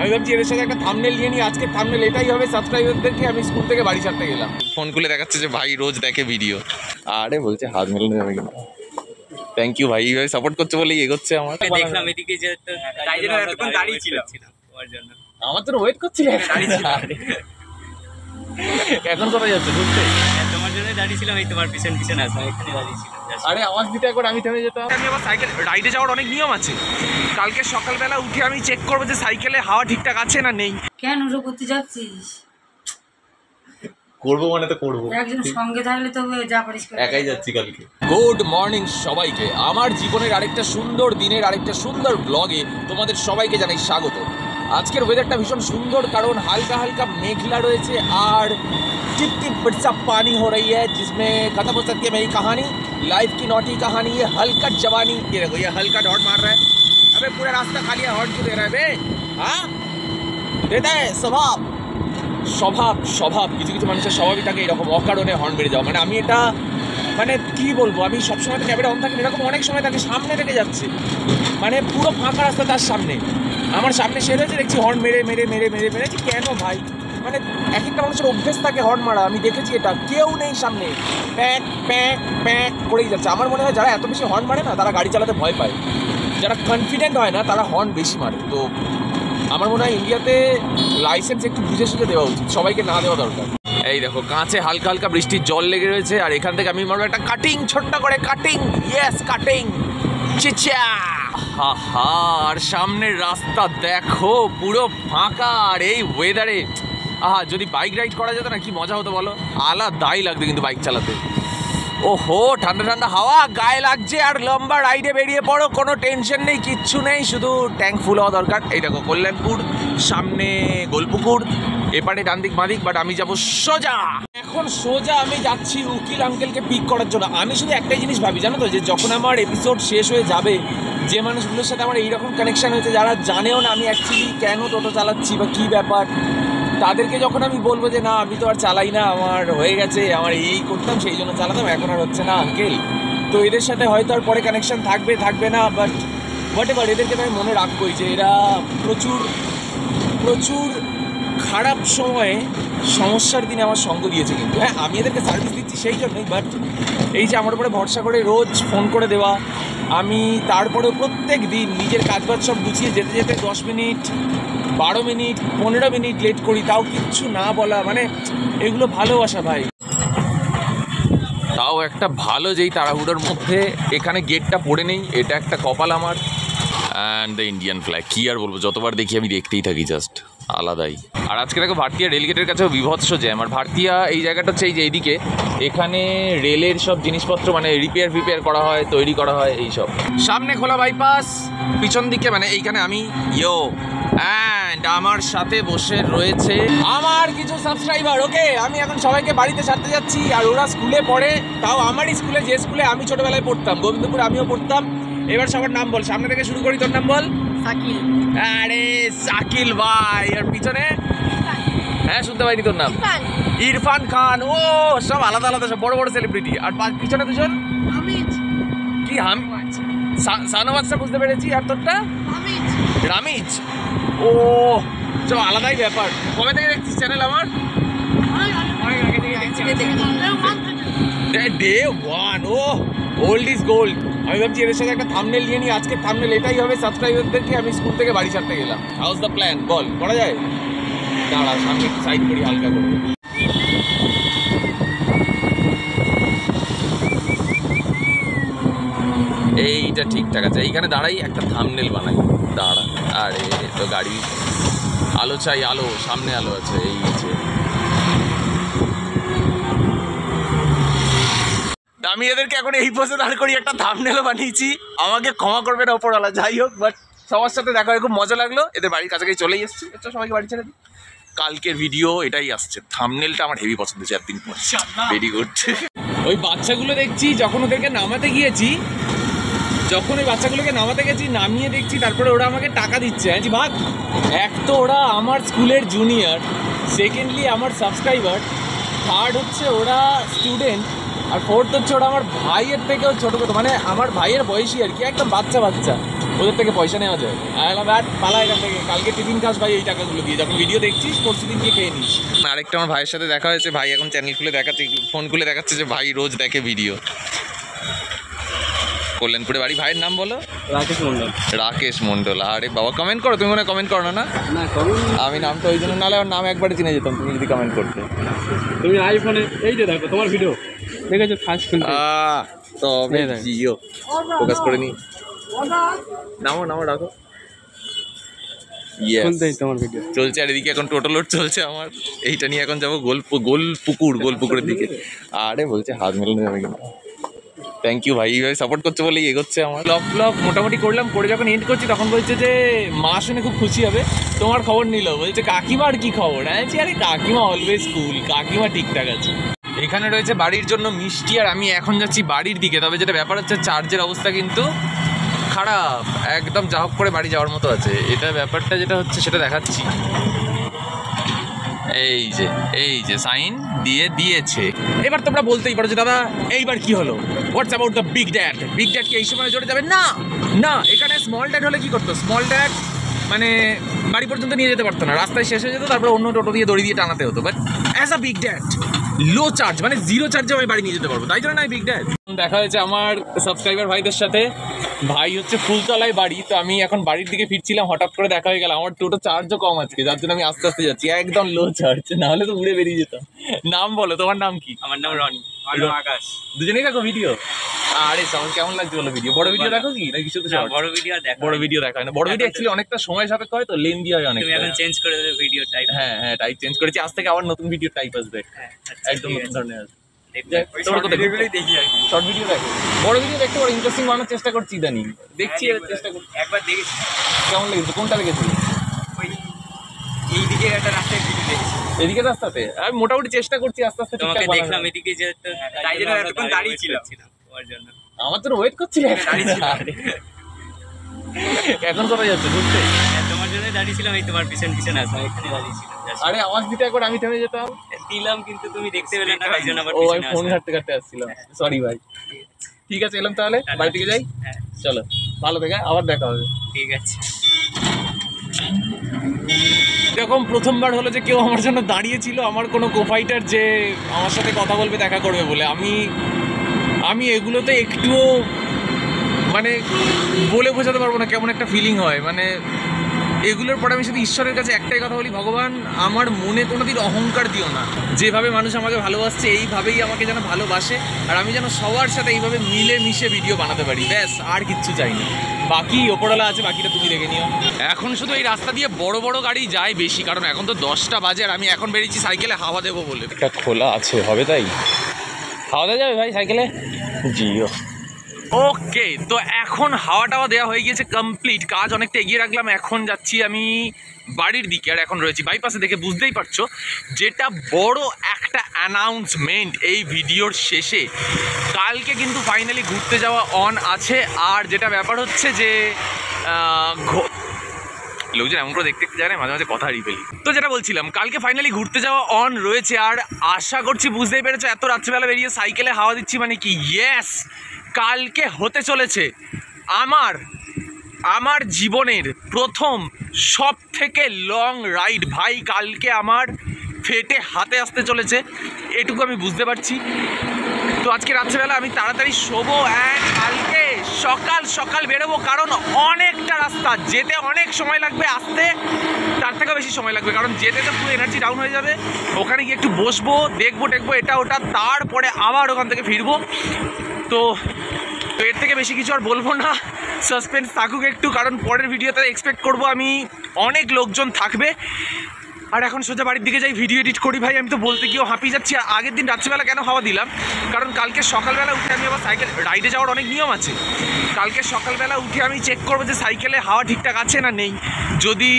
আমি ভাবছি এদের সাথে একটা থাম্বনেল নিয়ে নিই। আজকে থাম্বনেল এটাই হবে, সাবস্ক্রাইবারদেরকে আমি স্কুল থেকে বাড়ি ছাড়তে গেলাম। ফোন খুলে দেখাচ্ছে যে ভাই রোজ দেখে ভিডিও, আরে বলছে হাত মেলানো যাবে কিনা। থ্যাংক ইউ ভাই, এইভাবে সাপোর্ট করছে বলেই এগোচ্ছে। আমার দেখলাম এদিকে যে তাই জন্য এতক্ষণ দাঁড়িয়ে ছিলাম তোমার জন্য। আমার তো ওয়েট করছিলে, এখন কোথায় যাচ্ছে ঘুরতে? তোমার জন্য দাঁড়িয়েছিলাম, এই তোমার পিছন পিছন আসলাম, এখানে দাঁড়িয়েছিলাম। আরে আওয়াজ দিতে একবার আমি থেমে যেতাম। আমি আবার সাইকেল রাইডে যাওয়ার অনেক নিয়ম আছে। কালকে সকালবেলা উঠে আমি চেক করবো যে সাইকেলে হাওয়া ঠিকঠাক আছে না নেই। কেন ওটা করতে যাচ্ছিস? করবো মানে তো করবো, একজন সঙ্গে থাকলে তো যা পারিস করে। একাই যাচ্ছি কালকে। গুড মর্নিং সবাইকে, আমার জীবনের আরেকটা সুন্দর দিনের আরেকটা সুন্দর ব্লগে তোমাদের সবাইকে জানাই স্বাগত। আজকের ওয়েদারটা ভীষণ সুন্দর, কারণ হালকা হালকা মেঘলা রয়েছে আর टिप टिप बरसा पानी हो रही है, जिसमें खत्म हो सकती है मेरी कहानी, लाइफ की नौटी कहानी। ये हल्का जवानी, ये देखो ये हल्का हॉर्न मार रहा है। अबे पूरा रास्ता खाली है, हॉर्न क्यों दे रहा है बे? हाँ देता है स्वभाव স্বভাব স্বভাব কিছু কিছু মানুষের স্বভাবই থাকে এরকম অকারণে হর্ন মেরে যাওয়া। মানে আমি এটা মানে কি বলবো, আমি সবসময় তো ক্যামেরা অন থাকে, এরকম অনেক সময় থাকে সামনে থেকে যাচ্ছে, মানে পুরো ফাঁকা রাস্তা তার সামনে, আমার সামনে সে রয়েছে, দেখছি হর্ন মেরে মেরে মেরে মেরে মেরেছি। কেন ভাই? মানে এক একটা মানুষের অভ্যেস থাকে হর্ন মারা, আমি দেখেছি এটা, কেউ নেই সামনে, প্যাক প্যাক প্যাক করেই যাচ্ছে। আমার মনে হয় যারা এত বেশি হর্ন মারে না তারা গাড়ি চালাতে ভয় পায়, যারা কনফিডেন্ট হয় না তারা হর্ন বেশি মারে। তো আমার মনে হয় ইন্ডিয়াতে লাইসেন্স একটু বুঝে সুঝে দেওয়া উচিত, সবাইকে না দেওয়া দরকার। এই দেখো কাঁচে হালকা হালকা বৃষ্টির জল লেগে রয়েছে, আর এখান থেকে আমি মারবো একটা কাটিং, ছোট্ট করে কাটিং, ইয়েস কাটিং, চিচা। হা হা, আর সামনের রাস্তা দেখো পুরো ফাঁকা, আর এই ওয়েদারে আহা, যদি বাইক রাইড করা যেত না কি মজা হতো বলো, আলাদাই লাগতো কিন্তু বাইক চালাতে। ওহো, ঠান্ডা ঠান্ডা হাওয়া গায়ে লাগছে, আর লম্বা রাইডে বেরিয়ে পড়ো, কোনো টেনশন নেই, কিচ্ছু নেই, শুধু ট্যাঙ্ক ফুল হওয়া দরকার। এই দেখো কল্যাণপুর, সামনে গোলপুকুর, এপারে ডান দিক বাঁ দিক, বাট আমি যাবো সোজা। এখন সোজা আমি যাচ্ছি উকিল আঙ্কেলকে পিক করার জন্য। আমি শুধু একটাই জিনিস ভাবি জানো তো, যে যখন আমার এপিসোড শেষ হয়ে যাবে, যে মানুষগুলোর সাথে আমার এইরকম কানেকশান হয়েছে, যারা জানেও না আমি অ্যাকচুয়ালি কেন টোটো চালাচ্ছি বা কী ব্যাপার, তাদেরকে যখন আমি বলবো যে না আমি তো আর চালাই না, আমার হয়ে গেছে, আমার এই করতাম সেই জন্য চালাতাম, এখন আর হচ্ছে না আঙ্কেল, তো এদের সাথে হয়তো আর পরে কানেকশান থাকবে থাকবে না, বাট হোয়াট এভার, এদেরকে তো আমি মনে রাখবোই যে এরা প্রচুর প্রচুর খারাপ সময়ে সমস্যার দিনে আমার সঙ্গ দিয়েছে। কিন্তু হ্যাঁ, আমি এদেরকে সার্ভিস দিচ্ছি সেই জন্যই, বাট এই যে আমার উপরে ভরসা করে রোজ ফোন করে দেওয়া, আমি তারপরেও প্রত্যেক দিন নিজের কাজবাজ সব গুছিয়ে যেতে যেতে 10 মিনিট 12 মিনিট 15 মিনিট লেট করি, তাও কিচ্ছু না বলা, মানে এগুলো ভালোবাসা ভাই। তাও একটা ভালো, যেই তাড়াহুড়োর মধ্যে এখানে গেটটা পড়ে নেই, এটা একটা কপাল আমার। অ্যান্ড দ্য ইন্ডিয়ান ফ্ল্যাগ, কী আর বলবো, যতবার দেখি আমি দেখতেই থাকি, জাস্ট আলাদাই। আর আজকে দেখো ভারতীয়া রেলগেটের কাছেও বিভৎস জ্যাম। আর ভারতীয়া এই জায়গাটা হচ্ছে এই যে এইদিকে, এখানে রেলের সব জিনিসপত্র মানে রিপেয়ার করা হয়, তৈরি করা হয় এইসব। সামনে খোলা বাইপাস, পিছন দিকে মানে এইখানে আমি অ্যান্ড আমার সাথে বসে রয়েছে আমার কিছু সাবস্ক্রাইবার। ওকে, আমি এখন সবাইকে বাড়িতে ছাড়তে যাচ্ছি, আর ওরা স্কুলে পড়ে, তাও আমারই স্কুলে, যে স্কুলে আমি ছোটবেলায় পড়তাম, গোবিন্দপুরে আমিও পড়তাম। এবার সবার নাম বল, সামনে থেকে শুরু করি, তোর নাম বল। সাকিল। আরে সাকিল ভাই, আর পিছনে? হ্যাঁ শুনতে পাইনি তোর নাম। ইরফান খান। ও সব আলাদা আলাদা, সব বড় বড় সেলিব্রিটি। আর পিছনে দুজন কি সানওয়াজটা বুঝতে পেরেছি, আর তোরটা রামিজ। ও সব আলাদাই ব্যাপার। কবে থেকে দেখছিস চ্যানেল আমার? Day one. ও ওল্ড ইজ গোল্ড। আমি ভাবছি এদের সাথে একটা থাম্বনেল নিয়ে নিই। আজকে থাম্বনেল এটাই হবে, সাবস্ক্রাইবারদেরকে আমি স্কুল থেকে বাড়ি ছাড়তে গেলাম। হাউস দ্য প্ল্যান, বল করা যায়? দাঁড়া সামনে একটু সাইড করি হালকা করে। এইটা ঠিকঠাক আছে, এইখানে দাঁড়াই, একটা থাম্বনেল বানাই, দাঁড়া। আরে তো গাড়ি আলো চাই, আলো সামনে আলো আছে, এই যে আমি এদেরকে এখন এই পোজে দাঁড় করি, একটা থাম্বনেলও বানিয়েছি, আমাকে ক্ষমা করবে না ওপরওয়ালা, যাই হোক। বাট সবার সাথে দেখা হয় খুব মজা লাগলো, এদের বাড়ির কাছাকাছি চলেই এসছি, সবাইকে বাড়ি ছেড়ে দিই। কালকের ভিডিও এটাই আসছে, থাম্বনেলটা আমার হেভি পছন্দ হয়েছে, 1 দিন পর। Very good. ওই বাচ্চাগুলো দেখছি, যখন ওদেরকে নামাতে গিয়েছি, যখন ওই বাচ্চাগুলোকে নামাতে গেছি, নামিয়ে দেখছি তারপরে ওরা আমাকে টাকা দিচ্ছে। হ্যাঁ জি ভাগ। এক তো ওরা আমার স্কুলের জুনিয়র, সেকেন্ডলি আমার সাবস্ক্রাইবার, থার্ড হচ্ছে ওরা স্টুডেন্ট, আর ফোর্থ হচ্ছে ওরা আমার ভাইয়ের থেকেও ছোটো ছোটো, মানে আমার ভাইয়ের বয়সী আর কি, একদম বাচ্চা বাচ্চা। ওদের থেকে পয়সা নেওয়া যায়। ব্যাট পালা এখান থেকে, কালকে টিফিন খাস ভাই এই টাকাগুলো দিয়ে, যখন ভিডিও দেখছিস পরশু দিন গিয়ে খেয়ে নিস। আরেকটা আমার ভাইয়ের সাথে দেখা হয়েছে, ভাই এখন চ্যানেল খুলে দেখাচ্ছে, ফোন খুলে দেখাচ্ছে যে ভাই রোজ দেখে ভিডিও। কল্যাণপুরে বাড়ি, ভাইয়ের নাম বলো? রাকেশ মন্ডল। রাকেশ মন্ডল। আরে বাবা কমেন্ট করো, তুমি মনে কমেন্ট করো না? না কমেন্ট, আমি নামটা ওই জন্য, নাহলে আমার নাম একবারে চিনে যেতাম তুমি যদি কমেন্ট করতে। তুমি আইফোনে এই যে দেখো তোমার ভিডিও দেখেছো ফার্স্ট ফিল্ম। তবে জিও ফোকাস করে নি, নামো নামো রাখো। তোমার ভিডিও চলছে, আর এদিকে এখন টোটো লোড চলছে আমার, এইটা নিয়ে এখন যাবো গোল পুকুরের দিকে। আরে বলছে হাত মেলানো যাবে কিনা। থ্যাংক ইউ ভাই, এইভাবে সাপোর্ট করছে বলেই এগোচ্ছে আমার। ব্লগ মোটামুটি করলাম, করে যখন এন্ড করছি তখন বলছে যে মা শুনে খুব খুশি হবে, তোমার খবর নিল, বলছে কাকিমার কি খবর? হ্যাঁ আরে কাকিমা অলওয়েজ কুল, কাকিমা ঠিকঠাক আছে। এখানে রয়েছে বাড়ির জন্য মিষ্টি, আর আমি এখন যাচ্ছি বাড়ির দিকে। তবে যেটা ব্যাপার হচ্ছে চার্জের অবস্থা কিন্তু খারাপ, একদম যা হোক করে বাড়ি যাওয়ার মতো আছে। এটা ব্যাপারটা যেটা হচ্ছে সেটা দেখাচ্ছি। এই যে সাইন দিয়েছে। এবার তোমরা বলতেই পারো যে দাদা এইবার কি হলো, হোয়াটস about the big dad? Big dad কি এই সময় জড়ে যাবে? না না, এখানে স্মল ড্যাড হলে কি করতো? স্মল ড্যাড মানে বাড়ি পর্যন্ত নিয়ে যেতে পারতো না, রাস্তায় শেষ হয়ে যেত, তারপরে অন্য টোটো দিয়ে দড়ি দিয়ে টানাতে হতো। But as a big dad low charge, মানে জিরো চার্জে আমি বাড়ি নিয়ে যেতে পারবো, তাই জন্য না বিগ ড্যাড। দেখা হয়েছে আমার সাবস্ক্রাইবার ভাইদের সাথে, ভাই হচ্ছে ফুলতলায় বাড়ি, তো আমি এখন বাড়ির দিকে ফিরছিলাম, হঠাৎ করে দেখা হয়ে গেল। আমার টোটো চার্জও কম আজকে, যার জন্য আমি আস্তে আস্তে যাচ্ছি, একদম লো চার্জ, নাহলে তো উড়ে বেরিয়ে যেতাম। নাম বলো, তোমার নাম কি? আমার নাম রনি। আকাশ। দুজনেই দেখো ভিডিও? আরে আমার কেমন লাগছে বলো ভিডিও? বড় ভিডিও দেখো কি না কিছু? তো বড় ভিডিও দেখো। বড় ভিডিও দেখা হয় না, বড় ভিডিও অ্যাকচুয়ালি অনেকটা সময় সাপেক্ষ হয়, তো লেন্দি হয় অনেক। তুমি এখন চেঞ্জ করে দেবে ভিডিও টাইপ। হ্যাঁ টাইপ চেঞ্জ করেছি, আজ থেকে আবার নতুন ভিডিও টাইপ আসবে, একদম নতুন ধরনের আসবে। শর্ট ভিডিওগুলোই দেখি আর কি। শর্ট ভিডিও দেখো, বড় ভিডিও দেখতে পারো, ইন্টারেস্টিং বানানোর চেষ্টা করছি ইদানিং, দেখছি চেষ্টা করছি। একবার দেখেছি, কেমন লেগেছে? কোনটা লেগেছিল? ওই এইদিকে একটা রাস্তায় ভিডিও দেখেছি, এদিকে রাস্তাতে আমি মোটামুটি চেষ্টা করছি আস্তে আস্তে তোমাকে ঠিকঠাক দেখলাম বানানোর। এদিকে, যে তাই জন্য এতক্ষণ দাঁড়িয়ে ছিলাম তোমার জন্য। আমার তো ওয়েট করছিলে, দাঁড়িয়ে ছিলাম। এখন কোথায় যাচ্ছে ঘুরতে? তোমার জন্য দাঁড়িয়ে ছিলাম, এই তোমার পিছন পিছন আসলাম, এখানে দাঁড়িয়ে ছিলাম। আরে আওয়াজ দিতে একবার আমি থেমে যেতাম, দিলাম কিন্তু তুমি দেখতে পেলে না, তাই জন্য আবার ও আমি পিছনে ফোন আসলাম। ঘাটতে ঘাটতে আসছিলাম, সরি ভাই। ঠিক আছে এলাম তাহলে, বাড়ি থেকে যাই। হ্যাঁ চলো ভালো থেকে আবার দেখা হবে। ঠিক আছে। এরকম প্রথমবার হলো যে কেউ আমার জন্য দাঁড়িয়েছিল, আমার কোনো কোফাইটার যে আমার সাথে কথা বলবে, দেখা করবে বলে। আমি এগুলোতে একটুও মানে বলে বোঝাতে পারবো না কেমন একটা ফিলিং হয়। মানে এগুলোর পরে আমি শুধু ঈশ্বরের কাছে একটাই কথা বলি, ভগবান আমার মনে কোনোদিন অহংকার দিও না, যেভাবে মানুষ আমাকে ভালোবাসছে এইভাবেই আমাকে যেন ভালোবাসে, আর আমি যেন সবার সাথে এইভাবে মিলে মিশে ভিডিও বানাতে পারি, ব্যাস আর কিচ্ছু চাই না। বাকি ওপরওয়ালা আছে, বাকিটা তুমি দেখে নিও। এখন শুধু এই রাস্তা দিয়ে বড় বড় গাড়ি যায় বেশি, কারণ এখন তো 10টা বাজে, আর আমি এখন বেরিয়েছি সাইকেলে হাওয়া দেবো বলে। এটা খোলা আছে, হবে তাই হাওয়া দেওয়া যাবে ভাই সাইকেলে? জিও। ওকে, তো এখন হাওয়া টাওয়া দেওয়া হয়ে গিয়েছে কমপ্লিট, কাজ অনেকটা এগিয়ে রাখলাম। এখন যাচ্ছি আমি বাড়ির দিকে, আর এখন রয়েছি বাইপাসে, দেখে বুঝতেই পারছো যেটা বড় একটা অ্যানাউন্সমেন্ট এই ভিডিওর শেষে। কালকে কিন্তু ফাইনালি ঘুরতে যাওয়া অন আছে, আর যেটা ব্যাপার হচ্ছে যে লোকজন এমন করে দেখতে যায় না, মাঝে মাঝে কথা হারিয়ে ফেলি। তো যেটা বলছিলাম, কালকে ফাইনালি ঘুরতে যাওয়া অন রয়েছে, আর আশা করছি বুঝতেই পেরেছো এত রাত্রিবেলা বেরিয়ে সাইকেলে হাওয়া দিচ্ছি মানে কি, ইয়েস কালকে হতে চলেছে আমার জীবনের প্রথম সব থেকে লং রাইড। ভাই কালকে আমার ফেটে হাতে আসতে চলেছে, এটুকু আমি বুঝতে পারছি। তো আজকে রাত্রেবেলা আমি তাড়াতাড়ি শোবো, অ্যান্ড কালকে সকাল সকাল বেরোবো, কারণ অনেকটা রাস্তা, যেতে অনেক সময় লাগবে, আসতে তার থেকেও বেশি সময় লাগবে, কারণ যেতে তো পুরো এনার্জি ডাউন হয়ে যাবে। ওখানে গিয়ে একটু বসবো, দেখবো টেকবো এটা ওটা, তারপরে আবার ওখান থেকে ফিরবো। তো এর থেকে বেশি কিছু আর বলবো না, সাসপেন্স থাকুক একটু, কারণ পরের ভিডিওতে এক্সপেক্ট করবো আমি অনেক লোকজন থাকবে। আর এখন সোজা বাড়ির দিকে যাই, ভিডিও এডিট করি। ভাই আমি তো বলতে গিয়েও হাঁপিয়ে যাচ্ছি। আর আগের দিন রাত্রিবেলা কেন হাওয়া দিলাম, কারণ কালকে সকালবেলা উঠে আমি আবার সাইকেল রাইডে যাওয়ার অনেক নিয়ম আছে। কালকে সকালবেলা উঠে আমি চেক করবো যে সাইকেলে হাওয়া ঠিকঠাক আছে না নেই। যদি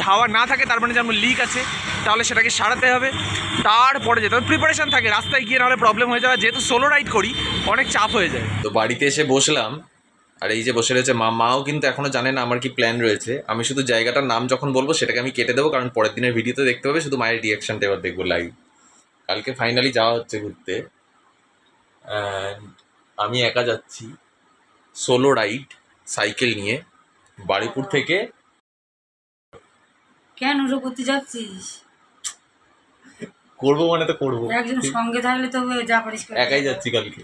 হাওয়া না থাকে তার মানে যেমন লিক আছে, তাহলে সেটাকে সারাতে হবে, তারপরে যেতে হবে। প্রিপারেশান থাকে, রাস্তায় গিয়ে নাহলে প্রবলেম হয়ে যাবে, যেহেতু সোলো রাইড করি অনেক চাপ হয়ে যায়। তো বাড়িতে এসে বসলাম, আর এই যে বসে রয়েছে মাও কিন্তু এখনও জানে না আমার কি প্ল্যান রয়েছে। আমি শুধু জায়গাটার নাম যখন বলবো সেটাকে আমি কেটে দেবো, কারণ পরের দিনের ভিডিওতে দেখতে হবে, শুধু মায়ের রিয়াকশানটা এবার দেখবো লাইভ। কালকে ফাইনালি যাওয়া হচ্ছে ঘুরতে, আমি একা যাচ্ছি, সোলো রাইড সাইকেল নিয়ে। বারুইপুর থেকে কেন ওসব করতে যাচ্ছিস? করবো মানে তো করবো, একজন সঙ্গে থাকলে তো যা পারিস করে একাই যাচ্ছি কালকে।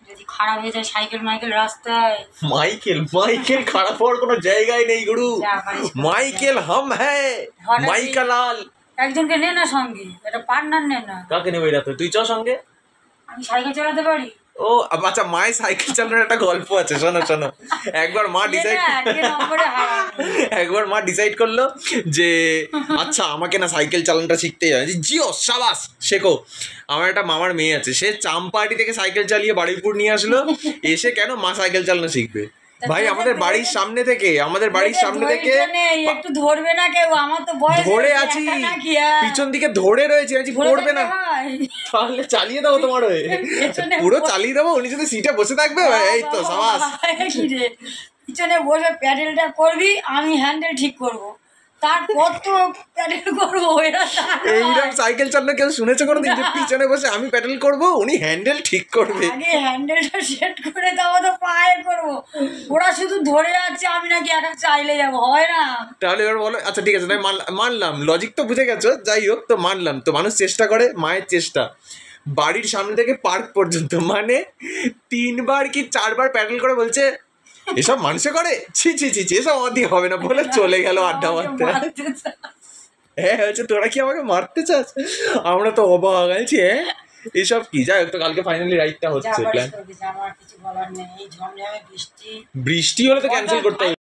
যদি খারাপ হয়ে যায় সাইকেল মাইকেল রাস্তায়, মাইকেল খারাপ হওয়ার কোনো জায়গায় নেই গুরু। যা পারিস করে মাইকেল হাম হ্যাঁ, হঠাৎই- মাইকা লাল। একজনকে নে না সঙ্গে, একটা পার্টনার নে না। কাকে নেবে রাতে? তুই চ সঙ্গে। আমি সাইকেল চালাতে পারি। ও আচ্ছা, মায়ের সাইকেল চালানোর একটা গল্প আছে, শোনো শোনো। একবার মা ডিসাইড একবার মা ডিসাইড করলো যে আচ্ছা আমাকে না সাইকেল চালানোটা শিখতেই হবে। জিও সাবাস শেখো। আমার একটা মামার মেয়ে আছে, সে চাম্পাহাটি থেকে সাইকেল চালিয়ে বারুইপুর নিয়ে আসলো। এসে কেন মা সাইকেল চালানো শিখবে? ভাই আমাদের বাড়ির সামনে থেকে, একটু ধরবে না কেউ? আমার তো বয়স ধরে হয়েছে, আছি, একা নাকি আর? পিছন দিকে ধরে রয়েছে, আছি ধরে পড়বে না। থাকতে হয়। তাহলে চালিয়ে দাও তোমার হয়ে, পেছনে পুরো চালিয়ে দেবো, উনি যদি সিটে বসে থাকবে। এই তো সাবাস। কি রে, পিছনে বসে প্যাডেলটা করবি, আমি হ্যান্ডেল ঠিক করব। তার কত প্যাডেল করবো, এরা এইরকম সাইকেল চালানো কেউ শুনেছে কোনোদিন যে পিছনে বসে আমি প্যাডেল করব, উনি হ্যান্ডেল ঠিক করবে? আগে হ্যান্ডেলটা সেট করে তারপর তো পায়ে করবো। ওরা শুধু ধরে যাচ্ছে, আমি নাকি একা চাইলে যাবো, হয় না? তাহলে এবার বলো, আচ্ছা ঠিক আছে, মানলাম, লজিক তো বুঝে গেছো, যাই হোক তো মানলাম। তো মানুষ চেষ্টা করে, মায়ের চেষ্টা বাড়ির সামনে থেকে পার্ক পর্যন্ত, মানে 3বার কি 4বার প্যাডেল করে বলছে এসব মানুষে করে, ছি ছি ছি ছি, এসব আমার দিয়ে হবে না বলে চলে গেল আড্ডা মারতে। হ্যাঁ হচ্ছে, তোরা কি আমাকে মারতে চাস? আমরা তো অবাক আছি, হ্যাঁ এসব কি। যাই হোক, তো কালকে ফাইনালি রাইডটা হচ্ছে। প্ল্যান আমার কিছু বলার নেই, এই ঝমঝমে বৃষ্টি, বৃষ্টি হলে তো ক্যান্সেল করতে হবে।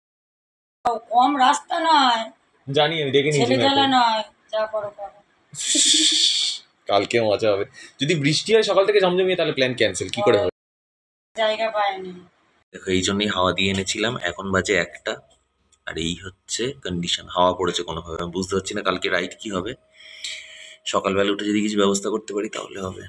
কম রাস্তা নয়, জানি, আমি দেখে নিয়েছি ছেলেবেলা নয়, যা করো করো। কালকে মজা হবে। যদি বৃষ্টি হয় সকাল থেকে ঝমঝমিয়ে, তাহলে প্ল্যান ক্যান্সেল কি করে হবে? জায়গা পায়নি। দেখো এই জন্যই হাওয়া দিয়ে এনেছিলাম। এখন বাজে 1টা, আর এই হচ্ছে কন্ডিশন। হাওয়া পড়েছে কোনোভাবে, আমি বুঝতে পারছি না কালকে রাইড কি হবে। সকালবেলা উঠে যদি কিছু ব্যবস্থা করতে পারি তাহলে হবে।